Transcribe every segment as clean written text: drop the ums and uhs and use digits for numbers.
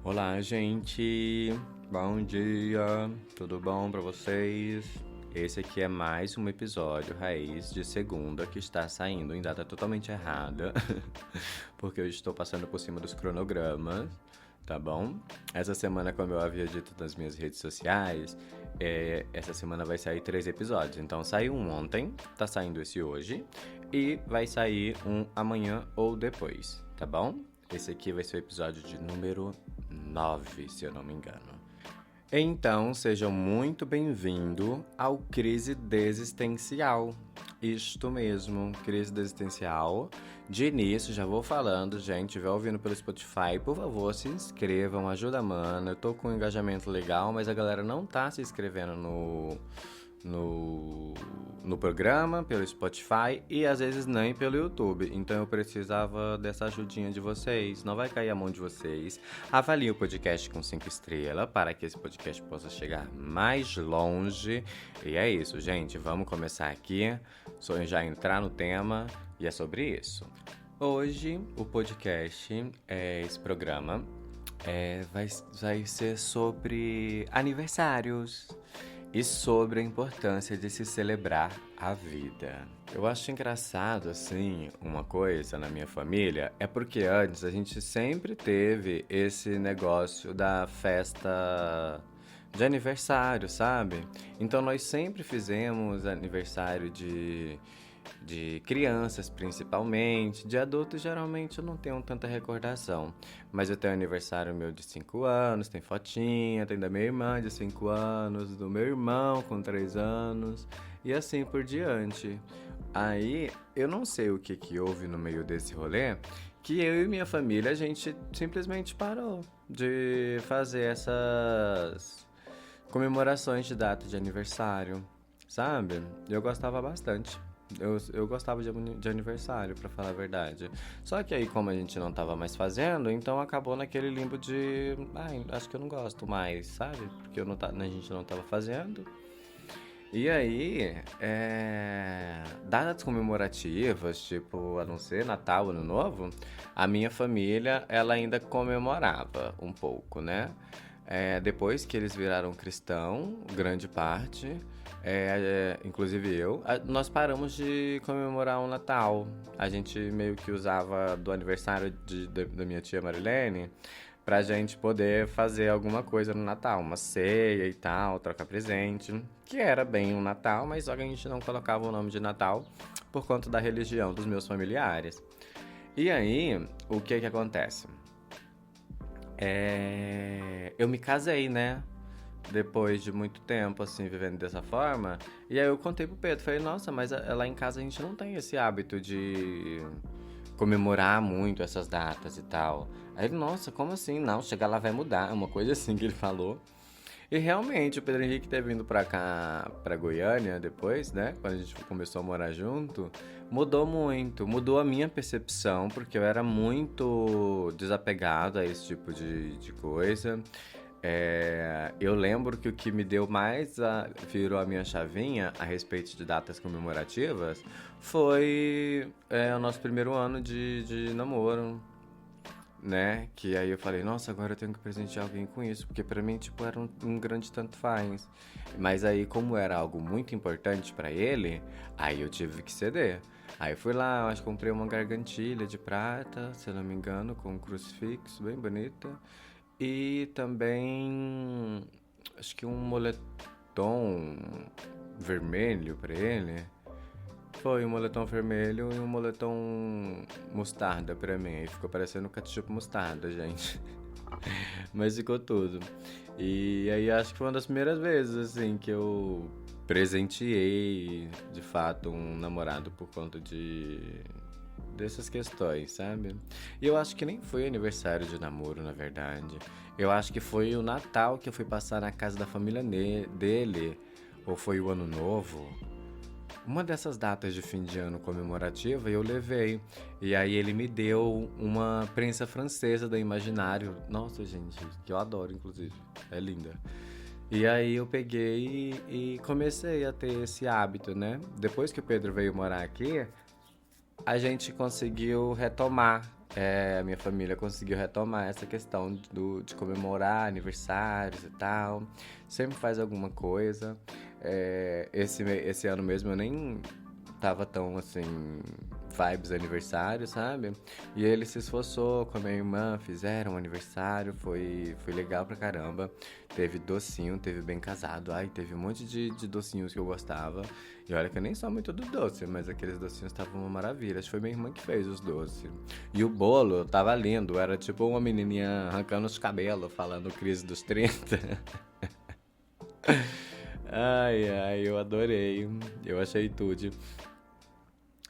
Olá, gente. Bom dia. Tudo bom pra vocês? Esse aqui é mais um episódio raiz de segunda que está saindo em data totalmente errada, porque eu estou passando por cima dos cronogramas, tá bom? Essa semana, como eu havia dito nas minhas redes sociais, essa semana vai sair 3 episódios. Então saiu um ontem, tá saindo esse hoje e vai sair um amanhã ou depois, tá bom? Esse aqui vai ser o episódio de número 9, se eu não me engano. Então, sejam muito bem-vindos ao Crise Desistencial. Isto mesmo, crise desistencial. De início, já vou falando, gente, vai ouvindo pelo Spotify, por favor, se inscrevam, ajuda a mana. Eu tô com um engajamento legal, mas a galera não tá se inscrevendo no, no programa, pelo Spotify e às vezes nem pelo YouTube. Então eu precisava dessa ajudinha de vocês. Não vai cair a mão de vocês. Avalie o podcast com 5 estrelas para que esse podcast possa chegar mais longe. E é isso, gente. Vamos começar aqui. Só já entrar no tema e é sobre isso. Hoje o podcast, esse programa, vai ser sobre aniversários e sobre a importância de se celebrar a vida. Eu acho engraçado, assim, uma coisa na minha família, é porque antes a gente sempre teve esse negócio da festa de aniversário, sabe? Então nós sempre fizemos aniversário de crianças principalmente, de adultos geralmente eu não tenho tanta recordação, mas eu tenho aniversário meu de 5 anos, tem fotinha, tem da minha irmã de 5 anos, do meu irmão com 3 anos e assim por diante. Aí eu não sei o que houve no meio desse rolê, que eu e minha família a gente simplesmente parou de fazer essas comemorações de data de aniversário, sabe? Eu gostava bastante. Eu gostava de aniversário, pra falar a verdade. Só que aí, como a gente não tava mais fazendo, então acabou naquele limbo de. Ai, acho que eu não gosto mais, sabe? Porque a gente não tava fazendo. E aí, datas comemorativas, tipo, a não ser Natal, Ano Novo, a minha família, ela ainda comemorava um pouco, né? Depois que eles viraram cristão, grande parte, inclusive eu, nós paramos de comemorar o Natal. A gente meio que usava do aniversário da minha tia Marilene pra gente poder fazer alguma coisa no Natal, uma ceia e tal, trocar presente, que era bem um Natal, mas só que a gente não colocava o nome de Natal por conta da religião dos meus familiares. E aí, o que que acontece? Eu me casei, né? Depois de muito tempo, assim, vivendo dessa forma. E aí eu contei pro Pedro, falei, nossa, mas lá em casa a gente não tem esse hábito de comemorar muito essas datas e tal. Aí ele, nossa, como assim? Não, chegar lá vai mudar, uma coisa assim que ele falou. E realmente, o Pedro Henrique ter vindo pra cá, pra Goiânia depois, né? Quando a gente começou a morar junto, mudou muito. Mudou a minha percepção, porque eu era muito desapegado a esse tipo de coisa. Eu lembro que o que me deu mais virou a minha chavinha a respeito de datas comemorativas foi o nosso primeiro ano de namoro, né? Que aí eu falei, nossa, agora eu tenho que presentear alguém com isso, porque pra mim, tipo, era um grande tanto faz. Mas aí, como era algo muito importante pra ele, aí eu tive que ceder. Aí eu fui lá, eu acho que comprei uma gargantilha de prata, se eu não me engano, com um crucifixo bem bonita. E também, acho que um moletom vermelho pra ele. Foi um moletom vermelho e um moletom mostarda pra mim. Aí ficou parecendo ketchup mostarda, gente. Mas ficou tudo. E aí acho que foi uma das primeiras vezes, assim, que eu presenteei, de fato, um namorado por conta dessas questões, sabe? E eu acho que nem foi aniversário de namoro, na verdade. Eu acho que foi o Natal que eu fui passar na casa da família dele. Ou foi o Ano Novo. Uma dessas datas de fim de ano comemorativa eu levei. E aí ele me deu uma prensa francesa da Imaginário. Nossa, gente, que eu adoro, inclusive. É linda. E aí eu peguei e comecei a ter esse hábito, né? Depois que o Pedro veio morar aqui, a gente conseguiu retomar a minha família conseguiu retomar essa questão de comemorar aniversários e tal. Sempre faz alguma coisa. Esse ano mesmo eu nem tava tão assim, vibes aniversário, sabe? E ele se esforçou com a minha irmã, fizeram um aniversário, foi legal pra caramba. Teve docinho, teve bem casado, ai, teve um monte de docinhos que eu gostava. E olha que eu nem sou muito do doce, mas aqueles docinhos estavam uma maravilha. Acho que foi minha irmã que fez os doces. E o bolo tava lindo, era tipo uma menininha arrancando os cabelos, falando crise dos 30. Ai, ai, eu adorei. Eu achei tudo.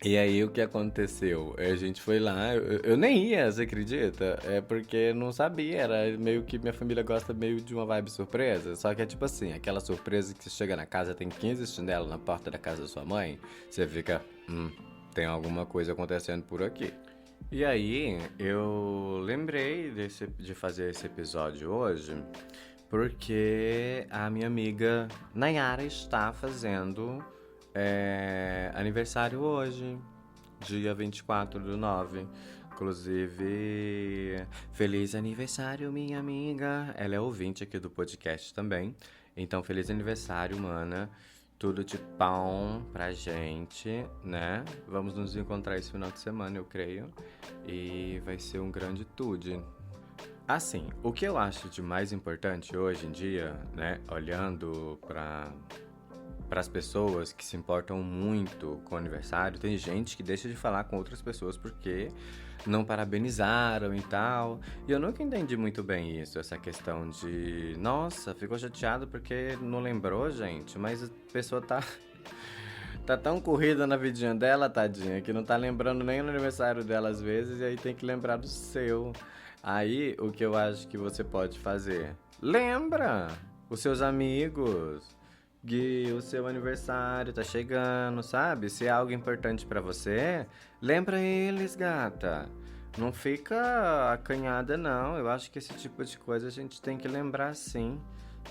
E aí o que aconteceu? A gente foi lá, eu nem ia, você acredita? É porque não sabia, era meio que minha família gosta meio de uma vibe surpresa. Só que é tipo assim, aquela surpresa que você chega na casa, tem 15 chinelos na porta da casa da sua mãe, você fica, tem alguma coisa acontecendo por aqui. E aí eu lembrei de fazer esse episódio hoje, porque a minha amiga Nayara está fazendo aniversário hoje, dia 24/9. Inclusive, feliz aniversário, minha amiga. Ela é ouvinte aqui do podcast também. Então, feliz aniversário, mana. Tudo de bom pra gente, né? Vamos nos encontrar esse final de semana, eu creio. E vai ser um grande tudo. Assim, o que eu acho de mais importante hoje em dia, né? Olhando para as pessoas que se importam muito com o aniversário, tem gente que deixa de falar com outras pessoas porque não parabenizaram e tal. E eu nunca entendi muito bem isso, essa questão de, nossa, ficou chateado porque não lembrou, gente, mas a pessoa tá tão corrida na vidinha dela, tadinha, que não tá lembrando nem no aniversário dela às vezes, e aí tem que lembrar do seu. Aí, o que eu acho que você pode fazer? Lembra os seus amigos que o seu aniversário tá chegando, sabe? Se é algo importante pra você, lembra eles, gata. Não fica acanhada, não. Eu acho que esse tipo de coisa a gente tem que lembrar sim,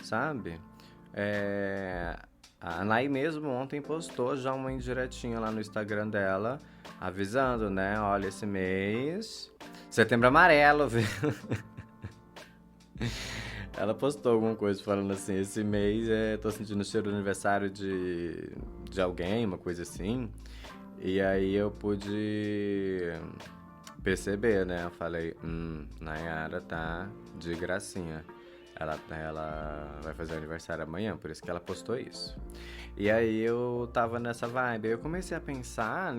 sabe? É... A Nay mesmo ontem postou já uma indiretinha lá no Instagram dela, avisando, né? Olha, esse mês, setembro amarelo, viu? Ela postou alguma coisa falando assim, esse mês tô sentindo o cheiro do aniversário de alguém, uma coisa assim. E aí eu pude perceber, né? Eu falei, Nayara tá de gracinha. Ela vai fazer o aniversário amanhã, por isso que ela postou isso. E aí eu tava nessa vibe. Aí eu comecei a pensar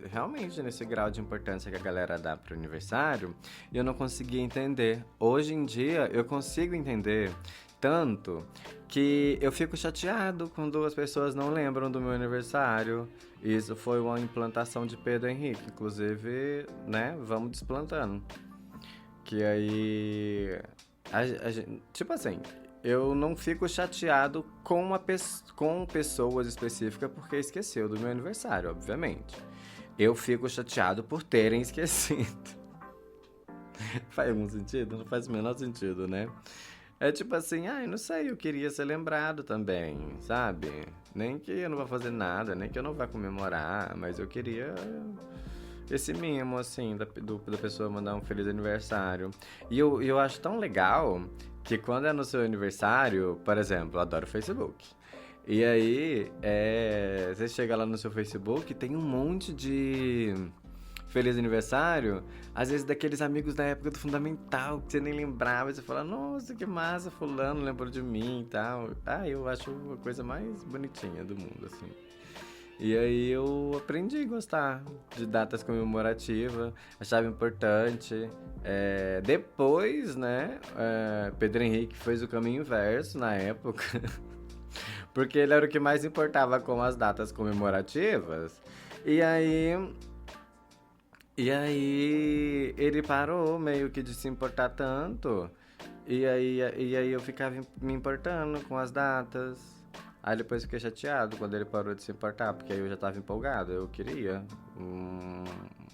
realmente nesse grau de importância que a galera dá pro aniversário, e eu não conseguia entender. Hoje em dia eu consigo entender tanto que eu fico chateado quando as pessoas não lembram do meu aniversário. Isso foi uma implantação de Pedro Henrique, inclusive, né? Vamos desplantando. Que aí. Tipo assim, eu não fico chateado com pessoas específicas porque esqueceu do meu aniversário, obviamente. Eu fico chateado por terem esquecido. Faz algum sentido? Não faz o menor sentido, né? É tipo assim, ai, não sei, eu queria ser lembrado também, sabe? Nem que eu não vá fazer nada, nem que eu não vá comemorar, mas eu queria esse mimo, assim, da pessoa mandar um feliz aniversário. E eu acho tão legal que quando é no seu aniversário, por exemplo, eu adoro o Facebook. E aí, você chega lá no seu Facebook, tem um monte de feliz aniversário, às vezes daqueles amigos da época do fundamental, que você nem lembrava, e você fala, nossa, que massa, fulano lembrou de mim e tal. Ah, eu acho a coisa mais bonitinha do mundo, assim. E aí eu aprendi a gostar de datas comemorativas, achava importante. Depois, né, Pedro Henrique fez o caminho inverso na época, porque ele era o que mais importava com as datas comemorativas. E aí, e aí ele parou meio que de se importar tanto. E aí eu ficava me importando com as datas. Aí depois fiquei chateado quando ele parou de se importar, porque aí eu já tava empolgado. Eu queria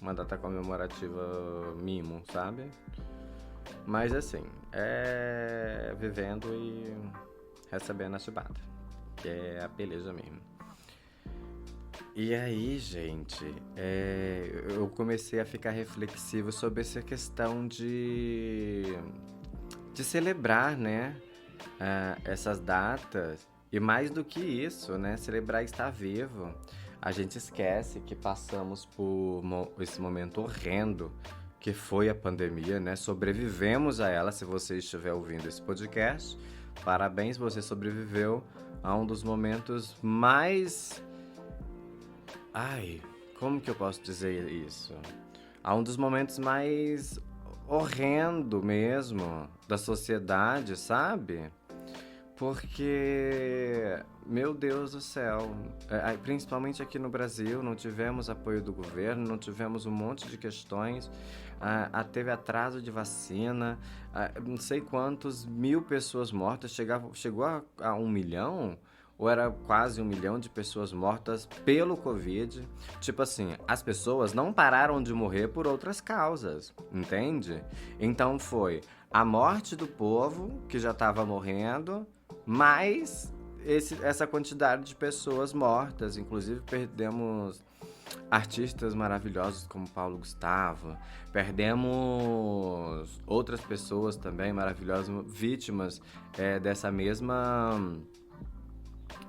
uma data comemorativa mimo, sabe? Mas assim, vivendo e recebendo a chibata, que é a beleza mesmo. E aí, gente, eu comecei a ficar reflexivo sobre essa questão de celebrar, né, essas datas. E mais do que isso, né, celebrar estar vivo. A gente esquece que passamos por esse momento horrendo que foi a pandemia, né? Sobrevivemos a ela, se você estiver ouvindo esse podcast. Parabéns, você sobreviveu a um dos momentos mais. Ai, como que eu posso dizer isso? A um dos momentos mais horrendo mesmo da sociedade, sabe? Porque, meu Deus do céu, principalmente aqui no Brasil, não tivemos apoio do governo, não tivemos um monte de questões, teve atraso de vacina, não sei quantos mil pessoas mortas, chegou a 1 milhão? Ou era quase 1 milhão de pessoas mortas pelo Covid? Tipo assim, as pessoas não pararam de morrer por outras causas, entende? Então foi a morte do povo, que já estava morrendo, mais essa quantidade de pessoas mortas. Inclusive perdemos artistas maravilhosos como Paulo Gustavo, perdemos outras pessoas também maravilhosas, vítimas dessa mesma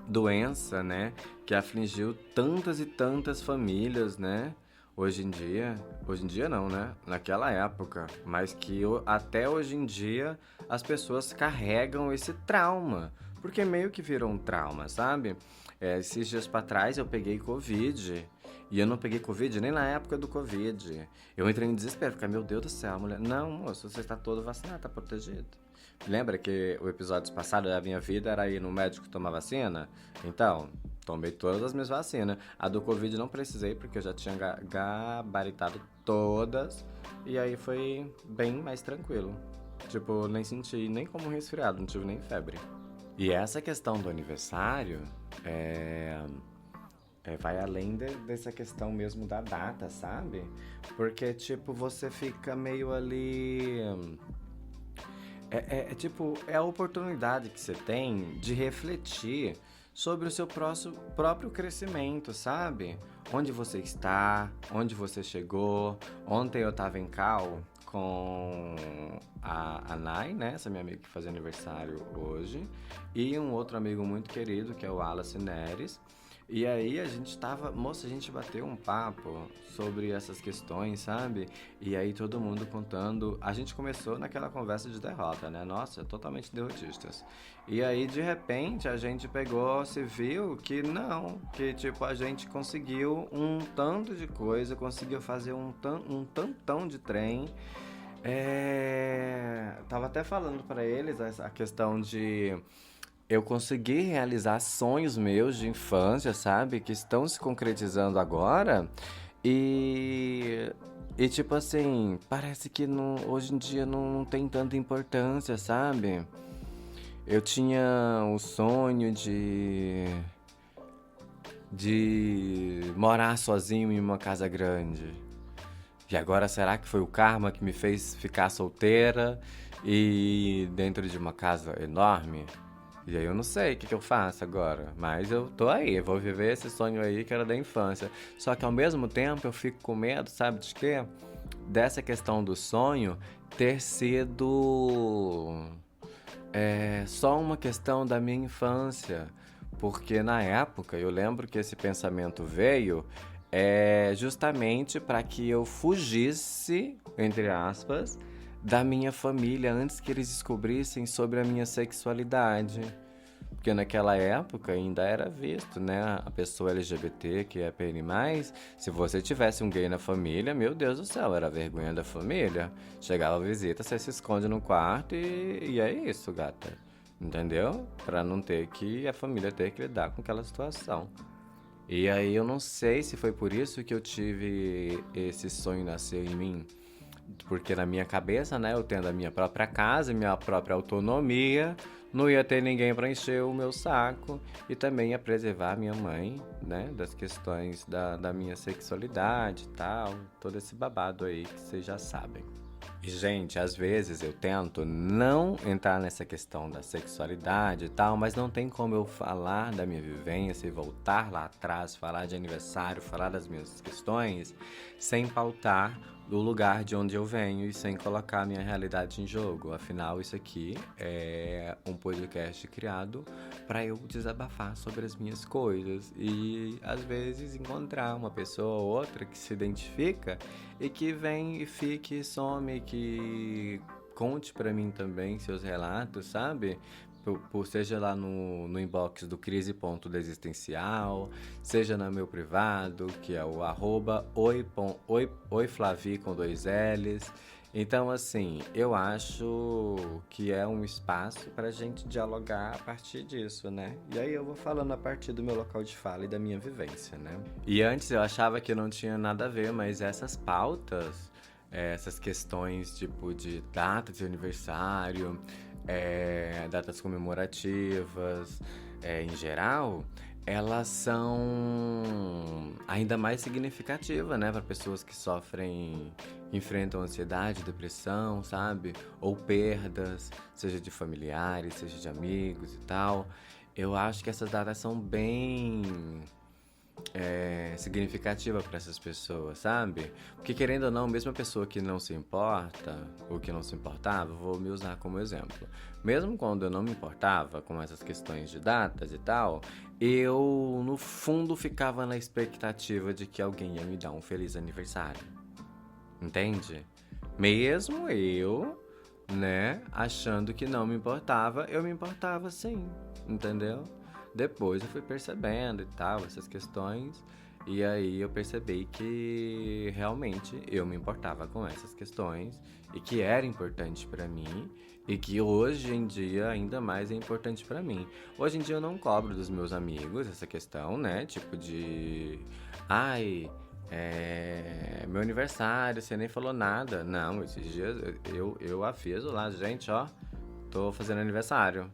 doença, né, que afligiu tantas e tantas famílias, né? Hoje em dia não, né? Naquela época, mas que até hoje em dia as pessoas carregam esse trauma, porque meio que virou um trauma, sabe? Esses dias pra trás eu peguei Covid, e eu não peguei Covid nem na época do Covid. Eu entrei em desespero, fiquei, meu Deus do céu, mulher. Não, moço, você está todo vacinado, tá protegido. Lembra que o episódio passado da minha vida era ir no médico tomar vacina? Então, tomei todas as minhas vacinas. A do Covid não precisei, porque eu já tinha gabaritado todas. E aí foi bem mais tranquilo. Tipo, nem senti nem como um resfriado, não tive nem febre. E essa questão do aniversário vai além dessa questão mesmo da data, sabe? Porque, tipo, você fica meio ali. Tipo, é a oportunidade que você tem de refletir sobre o seu próprio crescimento, sabe? Onde você está, onde você chegou. Ontem eu tava em Cal com a Nai, né? Essa minha amiga que faz aniversário hoje. E um outro amigo muito querido, que é o Wallace Neres. E aí a gente bateu um papo sobre essas questões, sabe? E aí todo mundo contando, a gente começou naquela conversa de derrota, né? Nossa, totalmente derrotistas. E aí de repente a gente pegou, se viu que não, que tipo a gente conseguiu um tanto de coisa, conseguiu fazer um tantão de trem. Tava até falando pra eles a questão de eu consegui realizar sonhos meus de infância, sabe? Que estão se concretizando agora. E, e tipo assim, parece que hoje em dia não tem tanta importância, sabe? Eu tinha o sonho de morar sozinho em uma casa grande. E agora será que foi o karma que me fez ficar solteira e dentro de uma casa enorme? E aí eu não sei o que eu faço agora, mas eu tô aí, eu vou viver esse sonho aí que era da infância. Só que ao mesmo tempo eu fico com medo, sabe de quê? Dessa questão do sonho ter sido só uma questão da minha infância. Porque na época eu lembro que esse pensamento veio justamente para que eu fugisse, entre aspas, da minha família antes que eles descobrissem sobre a minha sexualidade. Porque naquela época ainda era visto, né? A pessoa LGBT, que é PN+, se você tivesse um gay na família, meu Deus do céu, era a vergonha da família. Chegava a visita, você se esconde no quarto e é isso, gata. Entendeu? Pra não ter que a família ter que lidar com aquela situação. E aí eu não sei se foi por isso que eu tive esse sonho nascer em mim. Porque na minha cabeça, né, eu tendo a minha própria casa, minha própria autonomia, não ia ter ninguém para encher o meu saco e também ia preservar a minha mãe, né, das questões da minha sexualidade e tal, todo esse babado aí que vocês já sabem. E, gente, às vezes eu tento não entrar nessa questão da sexualidade e tal, mas não tem como eu falar da minha vivência e voltar lá atrás, falar de aniversário, falar das minhas questões, sem pautar do lugar de onde eu venho e sem colocar a minha realidade em jogo. Afinal, isso aqui é um podcast criado para eu desabafar sobre as minhas coisas e às vezes encontrar uma pessoa ou outra que se identifica e que vem e fique, some, que conte pra mim também seus relatos, sabe? Seja lá no inbox do crise.dexistencial, seja no meu privado, que é o @oiflavi com 2 L's. Então, assim, eu acho que é um espaço pra gente dialogar a partir disso, né? E aí eu vou falando a partir do meu local de fala e da minha vivência, né? E antes eu achava que não tinha nada a ver, mas essas pautas, essas questões tipo de data de aniversário, datas comemorativas, em geral, elas são ainda mais significativas, né, para pessoas que sofrem, que enfrentam ansiedade, depressão, sabe? Ou perdas, seja de familiares, seja de amigos e tal. Eu acho que essas datas são bem significativa para essas pessoas, sabe? Porque querendo ou não, mesmo a pessoa que não se importa, ou que não se importava, vou me usar como exemplo. Mesmo quando eu não me importava com essas questões de datas e tal, eu no fundo ficava na expectativa de que alguém ia me dar um feliz aniversário. Entende? Mesmo eu, né, achando que não me importava, eu me importava sim, entendeu? Depois eu fui percebendo e tal, essas questões, e aí eu percebi que realmente eu me importava com essas questões e que era importante pra mim e que hoje em dia ainda mais é importante pra mim. Hoje em dia eu não cobro dos meus amigos essa questão, né? Tipo de, ai, meu aniversário, você nem falou nada. Não, esses dias eu aviso lá, gente, ó, tô fazendo aniversário.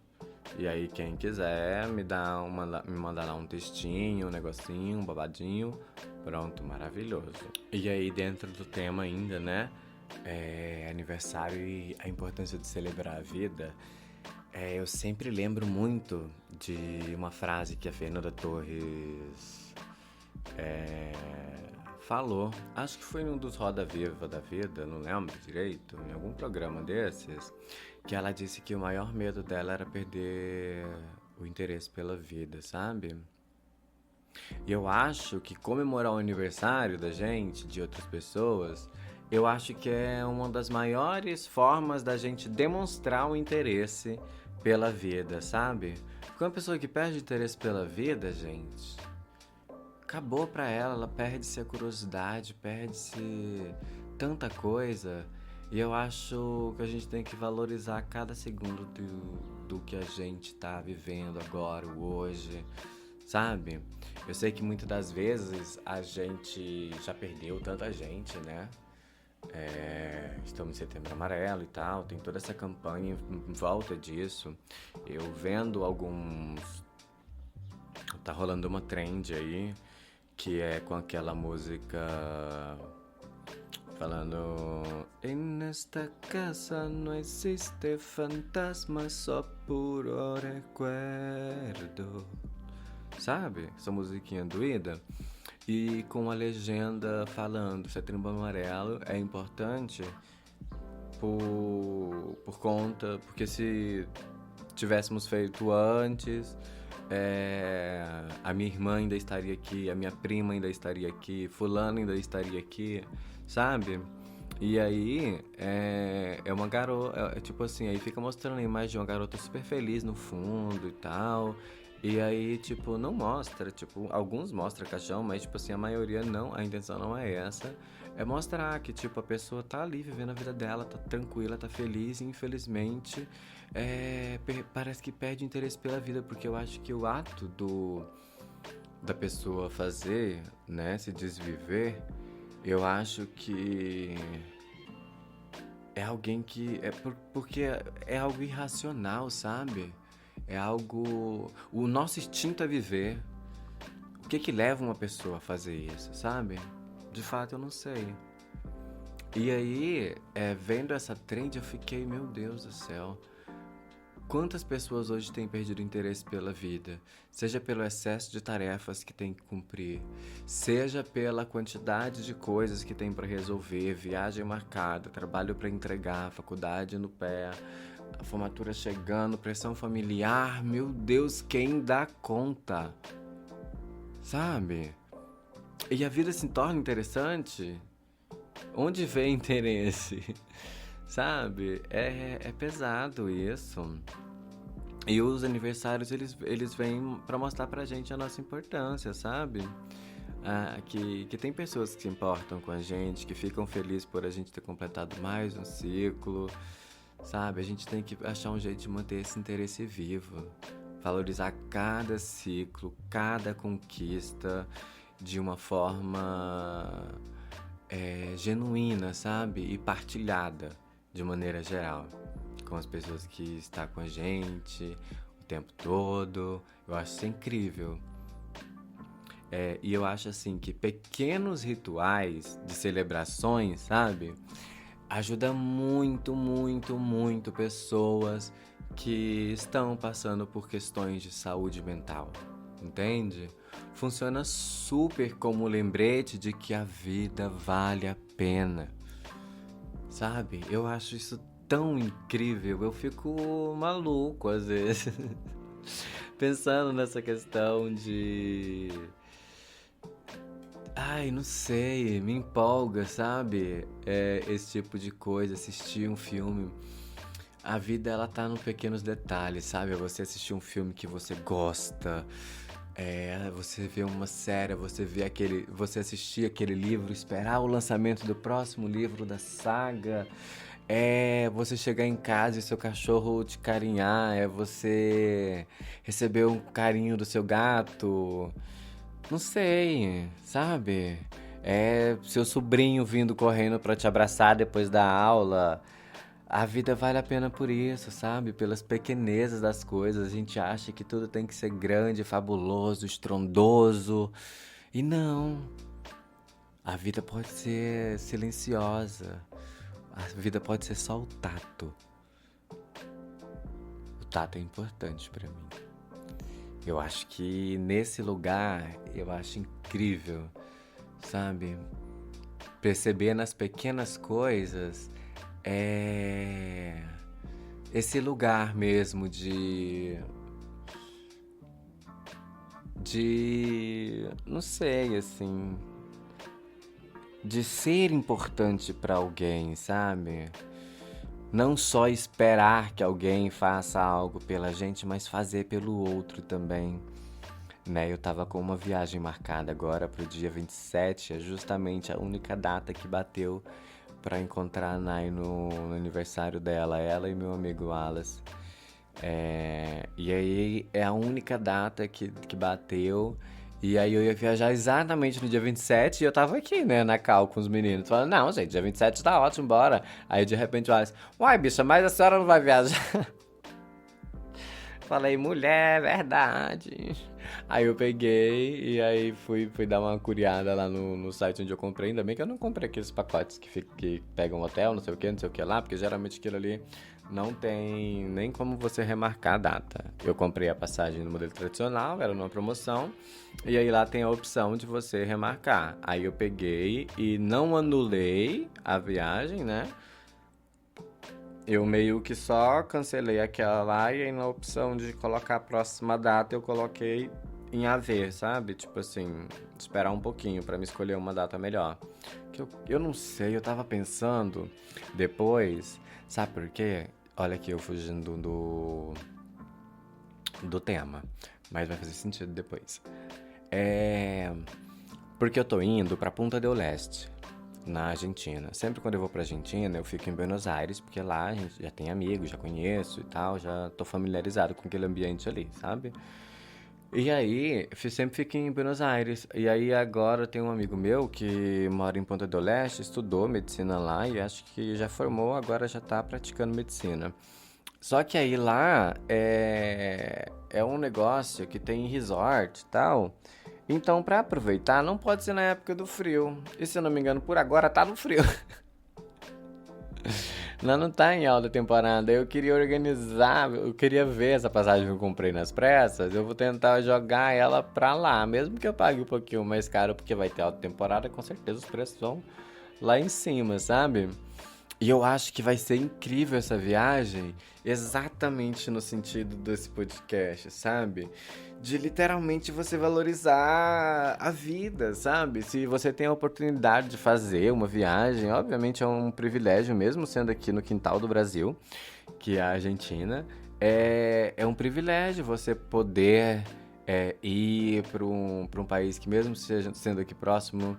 E aí, quem quiser me mandar lá um textinho, um negocinho, um babadinho, pronto, maravilhoso. E aí, dentro do tema ainda, né? Aniversário e a importância de celebrar a vida. Eu sempre lembro muito de uma frase que a Fernanda Torres falou. Acho que foi num dos Roda Viva da Vida, não lembro direito, em algum programa desses, que ela disse que o maior medo dela era perder o interesse pela vida, sabe? E eu acho que comemorar o aniversário da gente, de outras pessoas, eu acho que é uma das maiores formas da gente demonstrar o interesse pela vida, sabe? Porque uma pessoa que perde interesse pela vida, gente, acabou pra ela, ela perde-se a curiosidade, perde-se tanta coisa. E eu acho que a gente tem que valorizar cada segundo do que a gente tá vivendo agora, o hoje, sabe? Eu sei que muitas das vezes a gente já perdeu tanta gente, né? Estamos em Setembro Amarelo e tal, tem toda essa campanha em volta disso. Eu vendo alguns. Tá rolando uma trend aí que é com aquela música falando En esta casa não existe fantasma, só puro recuerdo. Sabe? Essa musiquinha doída. E com a legenda falando Setembro Amarelo é importante por conta, porque se tivéssemos feito antes, a minha irmã ainda estaria aqui, a minha prima ainda estaria aqui, fulano ainda estaria aqui, sabe? E aí é uma garota, tipo assim, aí fica mostrando a imagem de uma garota super feliz no fundo e tal. E aí, tipo, não mostra, tipo, alguns mostram caixão, mas tipo assim, a maioria não, a intenção não é essa. É mostrar que, tipo, a pessoa tá ali vivendo a vida dela, tá tranquila, tá feliz e infelizmente parece que perde interesse pela vida, porque eu acho que o ato da pessoa fazer, né, se desviver, eu acho que é alguém que. Porque é algo irracional, sabe? É algo. O nosso instinto é viver. O que leva uma pessoa a fazer isso, sabe? De fato, eu não sei. E aí, vendo essa trend, eu fiquei, meu Deus do céu. Quantas pessoas hoje têm perdido interesse pela vida? Seja pelo excesso de tarefas que tem que cumprir, seja pela quantidade de coisas que tem para resolver, viagem marcada, trabalho para entregar, faculdade no pé, a formatura chegando, pressão familiar. Meu Deus, quem dá conta? Sabe? E a vida se torna interessante? Onde vem interesse? Sabe? É pesado isso. E os aniversários, eles vêm pra mostrar pra gente a nossa importância, sabe? Que tem pessoas que se importam com a gente, que ficam felizes por a gente ter completado mais um ciclo, sabe? A gente tem que achar um jeito de manter esse interesse vivo. Valorizar cada ciclo, cada conquista de uma forma genuína, sabe? E partilhada de maneira geral com as pessoas que estão com a gente o tempo todo. Eu acho isso incrível. E eu acho assim que pequenos rituais de celebrações, sabe? Ajuda muito, muito, muito pessoas que estão passando por questões de saúde mental, entende? Funciona super como lembrete de que a vida vale a pena, sabe? Eu acho isso tão incrível, eu fico maluco às vezes, pensando nessa questão de. Ai, não sei, me empolga, sabe? Esse tipo de coisa, assistir um filme. A vida, ela tá nos pequenos detalhes, sabe? Você assistir um filme que você gosta, você vê uma série, você assistir aquele livro, esperar o lançamento do próximo livro da saga, você chegar em casa e seu cachorro te carinhar, você receber um carinho do seu gato, não sei, sabe? É seu sobrinho vindo correndo pra te abraçar depois da aula. A vida vale a pena por isso, sabe? Pelas pequenezas das coisas. A gente acha que tudo tem que ser grande, fabuloso, estrondoso. E não. A vida pode ser silenciosa. A vida pode ser só o tato. O tato é importante pra mim. Eu acho que nesse lugar, eu acho incrível, sabe? Perceber nas pequenas coisas esse lugar mesmo de não sei, assim, de ser importante pra alguém, sabe? Não só esperar que alguém faça algo pela gente, mas fazer pelo outro também, né? Eu tava com uma viagem marcada agora pro dia 27, é justamente a única data que bateu pra encontrar a Nai no aniversário dela, ela e meu amigo Wallace. E aí é a única data que bateu. E aí eu ia viajar exatamente no dia 27 e eu tava aqui, né, na cal com os meninos. Falando, não, gente, dia 27 tá ótimo, bora. Aí de repente o Wallace, uai, bicha, mas a senhora não vai viajar? Falei, mulher, verdade. Aí eu peguei e aí fui dar uma curiada lá no site onde eu comprei. Ainda bem que eu não comprei aqueles pacotes que pegam um hotel, não sei o que lá, porque geralmente aquilo ali não tem nem como você remarcar a data. Eu comprei a passagem no modelo tradicional, era numa promoção, e aí lá tem a opção de você remarcar. Aí eu peguei e não anulei a viagem, né? Eu meio que só cancelei aquela lá e aí na opção de colocar a próxima data eu coloquei em haver, sabe? Tipo assim, esperar um pouquinho pra me escolher uma data melhor. Que eu não sei, eu tava pensando depois, sabe por quê? Olha aqui eu fugindo do tema, mas vai fazer sentido depois. Porque eu tô indo pra Punta del Este, na Argentina. Sempre quando eu vou pra Argentina, eu fico em Buenos Aires, porque lá a gente já tem amigos, já conheço e tal, já tô familiarizado com aquele ambiente ali, sabe? E aí, sempre fiquei em Buenos Aires. E aí agora tem um amigo meu que mora em Ponta do Leste, estudou medicina lá e acho que já formou, agora já tá praticando medicina. Só que aí lá é um negócio que tem resort e tal. Então, pra aproveitar, não pode ser na época do frio. E se eu não me engano, por agora tá no frio. Não tá em alta temporada. Eu queria organizar, eu queria ver essa passagem que eu comprei nas pressas. Eu vou tentar jogar ela pra lá, mesmo que eu pague um pouquinho mais caro, porque vai ter alta temporada, com certeza os preços vão lá em cima, sabe? E eu acho que vai ser incrível essa viagem, exatamente no sentido desse podcast, sabe? De literalmente você valorizar a vida, sabe? Se você tem a oportunidade de fazer uma viagem, obviamente é um privilégio, mesmo sendo aqui no quintal do Brasil, que é a Argentina, é um privilégio você poder ir para um país que, mesmo seja, sendo aqui próximo,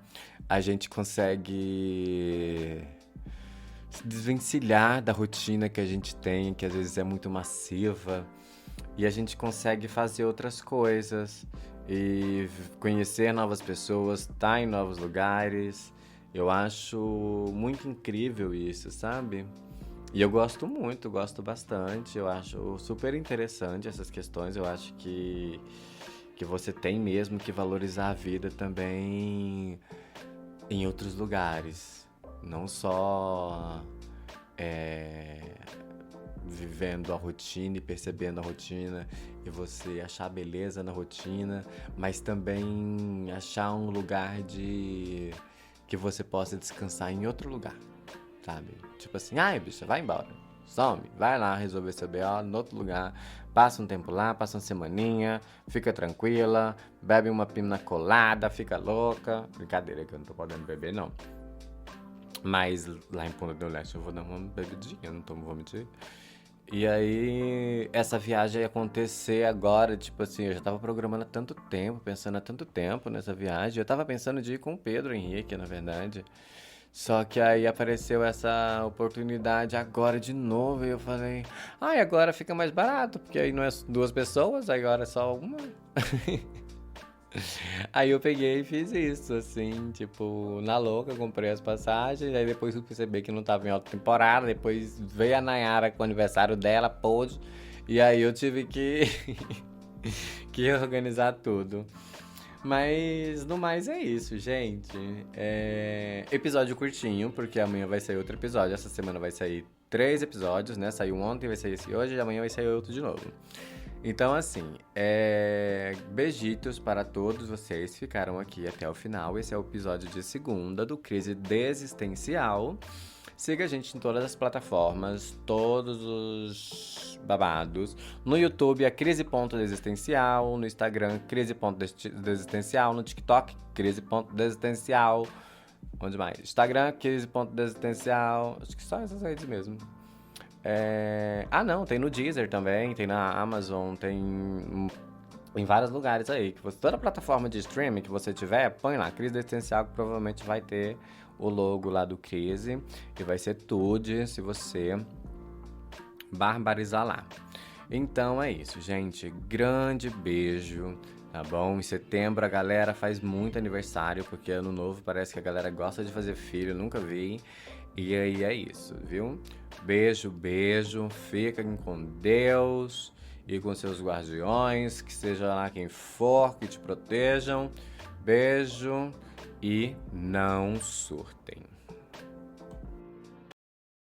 a gente consegue se desvencilhar da rotina que a gente tem, que às vezes é muito massiva, e a gente consegue fazer outras coisas e conhecer novas pessoas, estar em novos lugares. Eu acho muito incrível isso, sabe? E eu gosto muito, gosto bastante. Eu acho super interessante essas questões. Eu acho que você tem mesmo que valorizar a vida também em outros lugares. Não só é, vivendo a rotina e percebendo a rotina e você achar beleza na rotina, mas também achar um lugar de que você possa descansar em outro lugar, sabe? Tipo assim, ai, bicha, vai embora. Some, vai lá resolver seu BO em outro lugar. Passa um tempo lá, passa uma semaninha, fica tranquila, bebe uma pina colada, fica louca. Brincadeira que eu não tô podendo beber, não. Mas lá em Punta do Leste eu vou dar uma bebidinha, não vou mentir. E aí, essa viagem ia acontecer agora, tipo assim, eu já tava programando há tanto tempo, pensando há tanto tempo nessa viagem. Eu tava pensando de ir com o Pedro Henrique, na verdade. Só que aí apareceu essa oportunidade agora de novo e eu falei, ai, agora fica mais barato, porque aí não é duas pessoas, agora é só uma. Aí eu peguei e fiz isso, assim, tipo, na louca, comprei as passagens, aí depois eu percebi que não tava em alta temporada, depois veio a Nayara com o aniversário dela, pôde, e aí eu tive que organizar tudo. Mas no mais é isso, gente. Episódio curtinho, porque amanhã vai sair outro episódio. Essa semana vai sair 3 episódios, né? Saiu ontem, vai sair esse hoje, e amanhã vai sair outro de novo. Então, assim, beijitos para todos vocês que ficaram aqui até o final. Esse é o episódio de segunda do Crise Desistencial. Siga a gente em todas as plataformas, todos os babados. No YouTube é crise.desistencial, no Instagram crise.desistencial, no TikTok crise.desistencial. Onde mais? Instagram crise.desistencial. Acho que só essas redes mesmo. Ah, não, tem no Deezer também, tem na Amazon, tem em vários lugares aí. Toda plataforma de streaming que você tiver, põe lá, Crise Existencial, que provavelmente vai ter o logo lá do Crise. E vai ser tudo se você barbarizar lá. Então é isso, gente. Grande beijo, tá bom? Em setembro a galera faz muito aniversário, porque ano novo parece que a galera gosta de fazer filho, nunca vi. E aí é isso, viu? Beijo, beijo. Fiquem com Deus e com seus guardiões, que seja lá quem for, que te protejam. Beijo e não surtem.